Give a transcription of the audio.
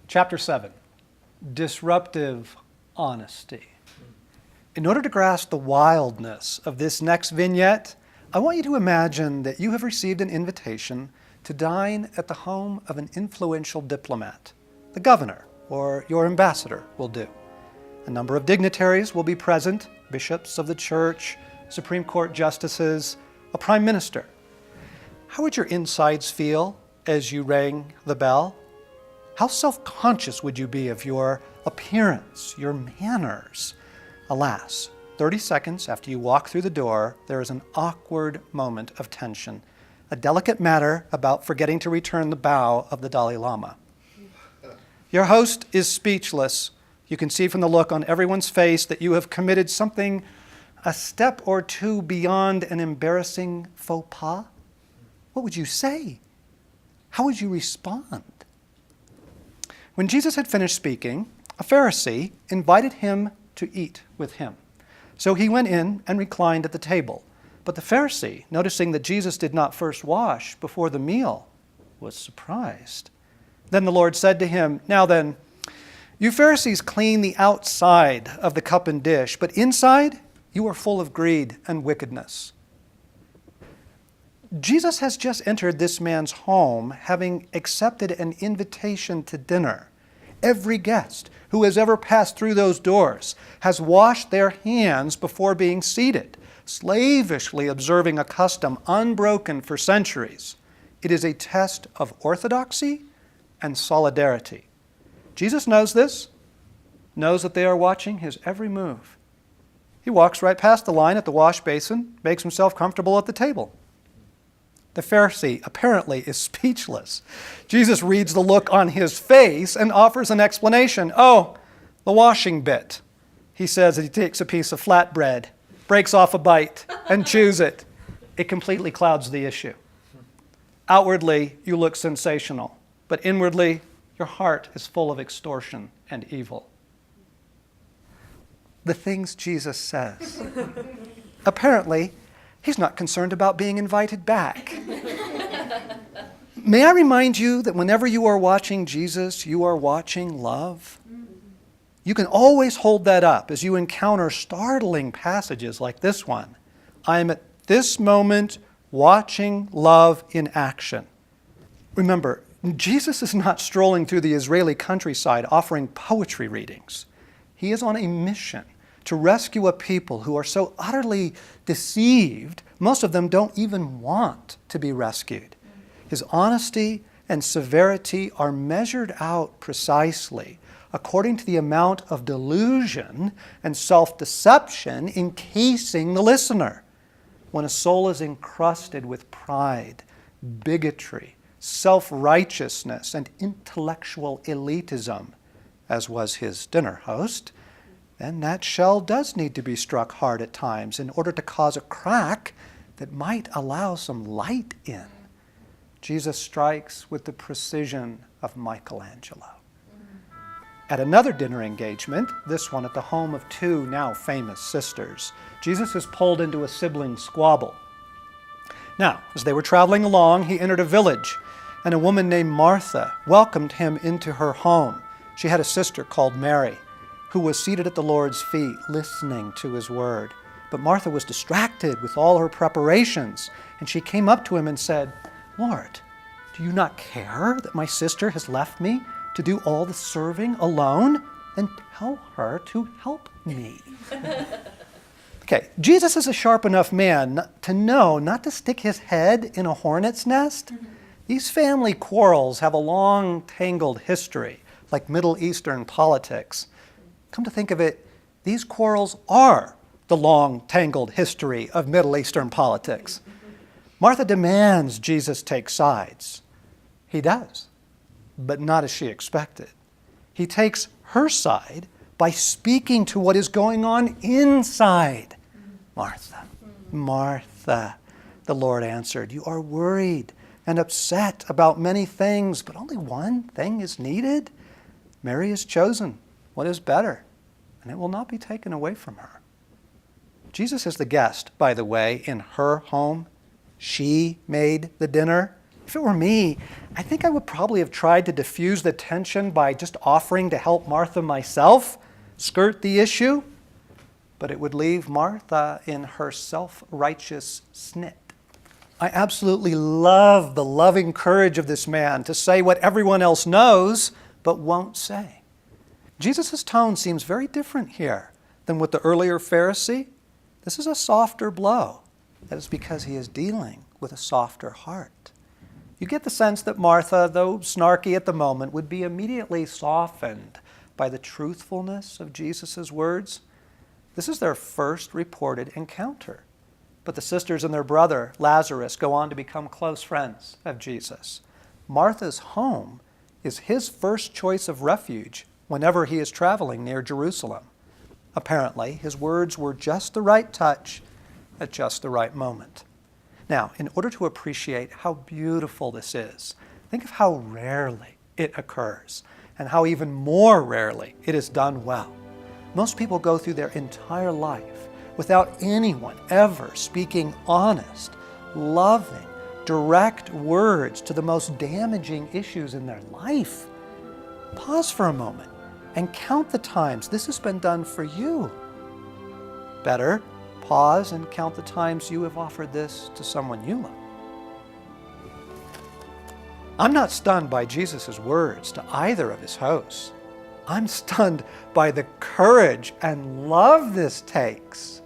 Chapter 7, Disruptive Honesty. In order to grasp the wildness of this next vignette, I want you to imagine that you have received an invitation to dine at the home of an influential diplomat. The governor or your ambassador will do. A number of dignitaries will be present, bishops of the church, Supreme Court justices, a prime minister. How would your insides feel as you rang the bell? How self-conscious would you be of your appearance, your manners? Alas, 30 seconds after you walk through the door, there is an awkward moment of tension, a delicate matter about forgetting to return the bow of the Dalai Lama. Your host is speechless. You can see from the look on everyone's face that you have committed something a step or two beyond an embarrassing faux pas. What would you say? How would you respond? When Jesus had finished speaking, a Pharisee invited him to eat with him. So he went in and reclined at the table. But the Pharisee, noticing that Jesus did not first wash before the meal, was surprised. Then the Lord said to him, "Now then, you Pharisees clean the outside of the cup and dish, but inside you are full of greed and wickedness." Jesus has just entered this man's home, having accepted an invitation to dinner. Every guest who has ever passed through those doors has washed their hands before being seated, slavishly observing a custom unbroken for centuries. It is a test of orthodoxy and solidarity. Jesus knows this, knows that they are watching his every move. He walks right past the line at the wash basin, makes himself comfortable at the table. The Pharisee apparently is speechless. Jesus reads the look on his face and offers an explanation. "Oh, the washing bit." He says that he takes a piece of flatbread, breaks off a bite, and chews it. It completely clouds the issue. Outwardly, you look sensational, but inwardly, your heart is full of extortion and evil. The things Jesus says. Apparently, he's not concerned about being invited back. May I remind you that whenever you are watching Jesus, you are watching love? You can always hold that up as you encounter startling passages like this one. I am at this moment watching love in action. Remember, Jesus is not strolling through the Israeli countryside offering poetry readings. He is on a mission to rescue a people who are so utterly deceived, most of them don't even want to be rescued. His honesty and severity are measured out precisely according to the amount of delusion and self-deception encasing the listener. When a soul is encrusted with pride, bigotry, self-righteousness, and intellectual elitism, as was his dinner host, then that shell does need to be struck hard at times in order to cause a crack that might allow some light in. Jesus strikes with the precision of Michelangelo. At another dinner engagement, this one at the home of two now famous sisters, Jesus is pulled into a sibling squabble. Now, as they were traveling along, he entered a village, and a woman named Martha welcomed him into her home. She had a sister called Mary, who was seated at the Lord's feet, listening to his word. But Martha was distracted with all her preparations, and she came up to him and said, "Lord, do you not care that my sister has left me to do all the serving alone? Then tell her to help me." Okay, Jesus is a sharp enough man to know not to stick his head in a hornet's nest. These family quarrels have a long, tangled history, like Middle Eastern politics. Come to think of it, these quarrels are the long, tangled history of Middle Eastern politics. Martha demands Jesus take sides. He does, but not as she expected. He takes her side by speaking to what is going on inside. "Martha, Martha," the Lord answered, "you are worried and upset about many things, but only one thing is needed. Mary has chosen what is better, and it will not be taken away from her." Jesus is the guest, by the way, in her home. She made the dinner. If it were me, I think I would probably have tried to diffuse the tension by just offering to help Martha myself, skirt the issue, but it would leave Martha in her self-righteous snit. I absolutely love the loving courage of this man to say what everyone else knows but won't say. Jesus' tone seems very different here than with the earlier Pharisee. This is a softer blow. That is because he is dealing with a softer heart. You get the sense that Martha, though snarky at the moment, would be immediately softened by the truthfulness of Jesus' words. This is their first reported encounter. But the sisters and their brother, Lazarus, go on to become close friends of Jesus. Martha's home is his first choice of refuge whenever he is traveling near Jerusalem. Apparently, his words were just the right touch at just the right moment. Now, in order to appreciate how beautiful this is, think of how rarely it occurs and how even more rarely it is done well. Most people go through their entire life without anyone ever speaking honest, loving, direct words to the most damaging issues in their life. Pause for a moment and count the times this has been done for you. Better, pause and count the times you have offered this to someone you love. I'm not stunned by Jesus' words to either of his hosts. I'm stunned by the courage and love this takes.